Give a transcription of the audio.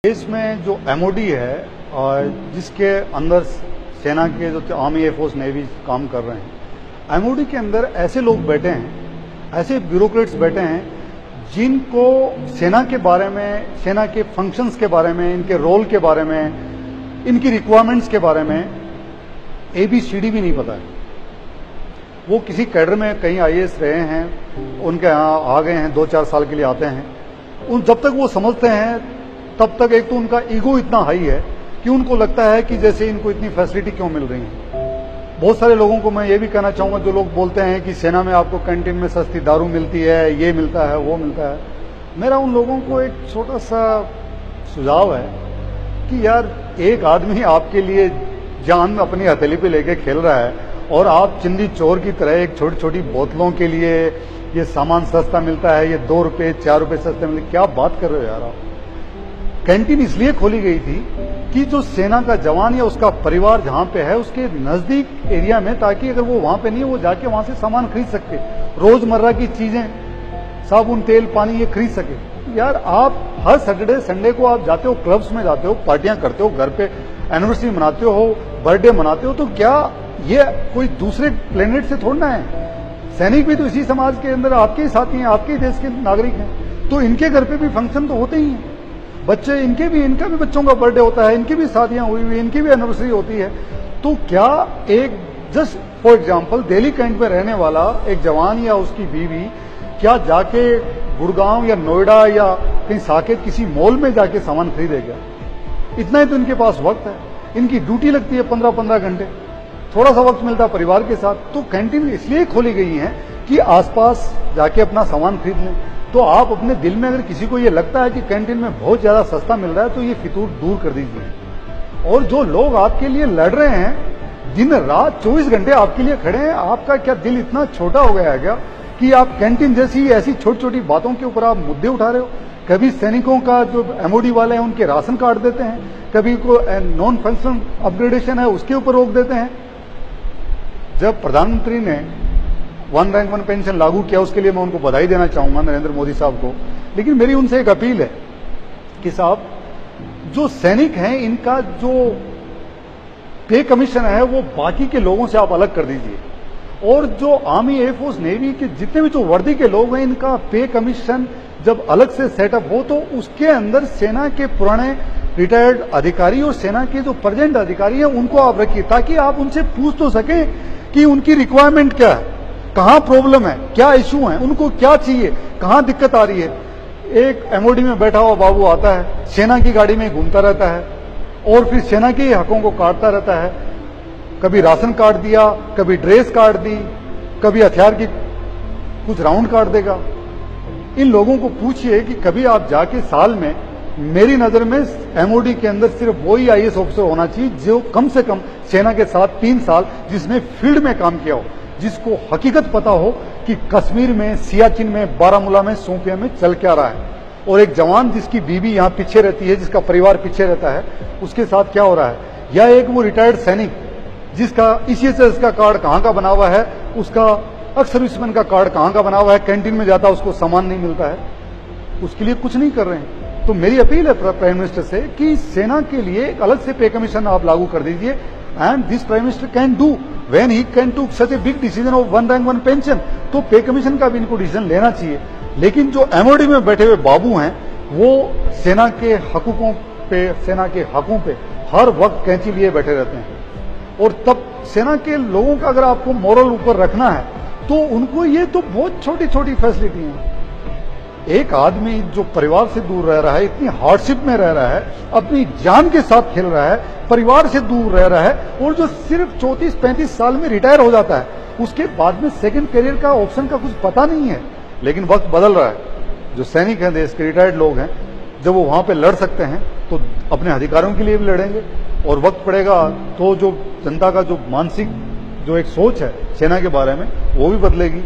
देश में जो एमओडी है और जिसके अंदर सेना के जो आर्मी एयरफोर्स नेवी काम कर रहे हैं, एमओडी के अंदर ऐसे लोग बैठे हैं, ऐसे ब्यूरोक्रेट्स बैठे हैं जिनको सेना के बारे में, सेना के फंक्शंस के बारे में, इनके रोल के बारे में, इनकी रिक्वायरमेंट्स के बारे में ABCD भी नहीं पता है। वो किसी कैडर में कहीं IAS रहे हैं, उनके यहाँ आ गए हैं, 2-4 साल के लिए आते हैं। उन जब तक वो समझते हैं तब तक एक तो उनका ईगो इतना हाई है कि उनको लगता है कि जैसे इनको इतनी फैसिलिटी क्यों मिल रही है। बहुत सारे लोगों को मैं ये भी कहना चाहूंगा, जो लोग बोलते हैं कि सेना में आपको कैंटीन में सस्ती दारू मिलती है, ये मिलता है, वो मिलता है। मेरा उन लोगों को एक छोटा सा सुझाव है कि यार, एक आदमी आपके लिए जान अपनी हथेली पे लेके खेल रहा है और आप चिंदी चोर की तरह एक छोटी छोटी बोतलों के लिए ये सामान सस्ता मिलता है, ये 2 रुपए 4 रुपए सस्ते मिलते, क्या बात कर रहे हो यार आप। कैंटीन इसलिए खोली गई थी कि जो सेना का जवान या उसका परिवार जहां पे है उसके नजदीक एरिया में, ताकि अगर वो वहां पे नहीं है, वो जाके वहां से सामान खरीद सके, रोजमर्रा की चीजें, साबुन तेल पानी ये खरीद सके। यार, आप हर सैटरडे संडे को आप जाते हो, क्लब्स में जाते हो, पार्टियां करते हो, घर पे एनिवर्सरी मनाते हो, बर्थडे मनाते हो, तो क्या ये कोई दूसरे प्लेनेट से थोड़ना है। सैनिक भी तो इसी समाज के अंदर आपके ही साथी हैं, आपके ही देश के नागरिक हैं, तो इनके घर पे भी फंक्शन तो होते ही हैं। बच्चे, इनका भी बच्चों का बर्थडे होता है, इनकी भी शादियां हुई हुई, इनकी भी एनिवर्सरी होती है। तो क्या एक just for example Delhi Cantt में रहने वाला एक जवान या उसकी बीवी क्या जाके गुड़गांव या नोएडा या कहीं साकेत किसी मॉल में जाके सामान खरीदेगा? इतना ही तो इनके पास वक्त है। इनकी ड्यूटी लगती है 15-15 घंटे, थोड़ा सा वक्त मिलता है परिवार के साथ। तो कैंटीन इसलिए खोली गई है कि आसपास जाके अपना सामान खरीद लें। तो आप अपने दिल में अगर किसी को ये लगता है कि कैंटीन में बहुत ज्यादा सस्ता मिल रहा है, तो ये फितूर दूर कर दीजिए। और जो लोग आपके लिए लड़ रहे हैं, दिन रात 24 घंटे आपके लिए खड़े हैं, आपका क्या दिल इतना छोटा हो गया है क्या कि आप कैंटीन जैसी ऐसी छोटी छोटी बातों के ऊपर आप मुद्दे उठा रहे हो? कभी सैनिकों का जो एमओडी वाले हैं उनके राशन कार्ड देते हैं, कभी को नॉन फंक्शनल अपग्रेडेशन है उसके ऊपर रोक देते हैं। जब प्रधानमंत्री ने 1 रैंक 1 पेंशन लागू किया, उसके लिए मैं उनको बधाई देना चाहूंगा, नरेंद्र मोदी साहब को। लेकिन मेरी उनसे एक अपील है कि साहब, जो सैनिक हैं इनका जो पे कमीशन है वो बाकी के लोगों से आप अलग कर दीजिए। और जो आर्मी एयरफोर्स नेवी के जितने भी जो वर्दी के लोग हैं, इनका पे कमीशन जब अलग से सेटअप हो तो उसके अंदर सेना के पुराने रिटायर्ड अधिकारी और सेना के जो प्रेजेंट अधिकारी हैं उनको आप रखिए, ताकि आप उनसे पूछ तो सकें कि उनकी रिक्वायरमेंट क्या है, कहां प्रॉब्लम है, क्या इश्यू है, उनको क्या चाहिए, कहां दिक्कत आ रही है। एक एमओडी में बैठा हुआ बाबू आता है, सेना की गाड़ी में घूमता रहता है और फिर सेना के हकों को काटता रहता है। कभी राशन काट दिया, कभी ड्रेस काट दी, कभी हथियार की कुछ राउंड काट देगा। इन लोगों को पूछिए कि कभी आप जाके साल में, मेरी नजर में एमओडी के अंदर सिर्फ वही IAS ऑफिसर होना चाहिए जो कम से कम सेना के साथ 3 साल जिसने फील्ड में काम किया हो, जिसको हकीकत पता हो कि कश्मीर में, सियाचिन में, बारामूला में, शोपियां में चल क्या रहा है। और एक जवान जिसकी बीवी यहाँ पीछे रहती है, जिसका परिवार पीछे रहता है, उसके साथ क्या हो रहा है। या एक वो रिटायर्ड सैनिक जिसका ECHS का कार्ड कहाँ का बना हुआ है, उसका एक्स सर्विसमैन का कार्ड कहाँ का बना हुआ है, कैंटीन में जाता है उसको सामान नहीं मिलता है, उसके लिए कुछ नहीं कर रहे हैं। तो मेरी अपील है प्राइम मिनिस्टर से कि सेना के लिए एक अलग से पे कमीशन आप लागू कर दीजिए। And this prime minister can do when he can to such a big decision of 1 rank 1 pension. तो पे कमीशन का भी इनको डिसीजन लेना चाहिए। लेकिन जो एमओडी में बैठे हुए बाबू हैं, वो सेना के हकूकों पे, सेना के हकों पे हर वक्त कैंची लिए बैठे रहते हैं। और तब सेना के लोगों का अगर आपको मोरल ऊपर रखना है तो उनको ये तो बहुत छोटी छोटी फैसिलिटी हैं। एक आदमी जो परिवार से दूर रह रहा है, इतनी हार्डशिप में रह रहा है, अपनी जान के साथ खेल रहा है, परिवार से दूर रह रहा है, और जो सिर्फ 34-35 साल में रिटायर हो जाता है, उसके बाद में सेकंड करियर का ऑप्शन का कुछ पता नहीं है। लेकिन वक्त बदल रहा है। जो सैनिक हैं, देश के रिटायर्ड लोग हैं, जब वो वहां पे लड़ सकते हैं तो अपने अधिकारों के लिए भी लड़ेंगे। और वक्त पड़ेगा तो जो जनता का जो मानसिक जो एक सोच है सेना के बारे में, वो भी बदलेगी।